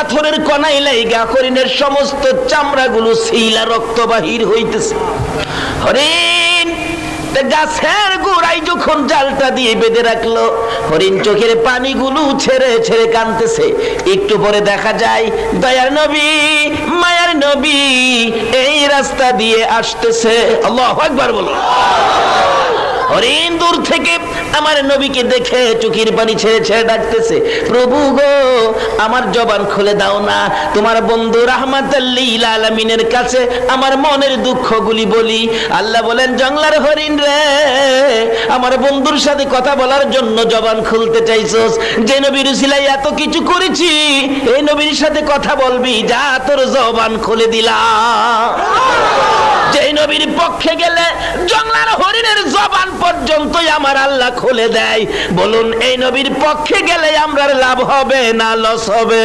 পাথরের কণায় লাইগা হরিণের সমস্ত চামড়াগুলো ছিলা রক্ত বাহির হইতেছে। হরিণ গাছের গোড়ায় যখন জালটা দিয়ে বেঁধে রাখলো, হরিণ চোখের পানিগুলো ছেড়ে ছেড়ে কাঁদতেছে। একটু পরে দেখা যায় দয়ার নবী, মায়ার নবী এই রাস্তা দিয়ে আসতেছে। আল্লাহু আকবার বলো। হরিণ দূর থেকে আমার নবীকে দেখে চোখের পানি ছেড়ে ছেড়ে ডাকতেছে, প্রভু গো আমার জবান খুলে দাও না, তোমার বন্ধু রাহমাতাল লিল আলামিনের কাছে আমার মনের দুঃখগুলি বলি। আল্লাহ বলেন, জংলার হরিণ রে, আমার বন্ধুর সাথে কথা বলার জন্য জবান খুলতে চাইছস, যে নবীর উসিলায় এত কিছু করেছি, এই নবীর সাথে কথা বলবি, যা তোর জবান খুলে দিলাম। যে নবীর পক্ষে গেলে জংলার হরিণের জবান পর্যন্তই আমার আল্লাহ খুলে দেয়। বলুন এই নবীর পক্ষে গেলে আমরা লাভ হবে না লস হবে?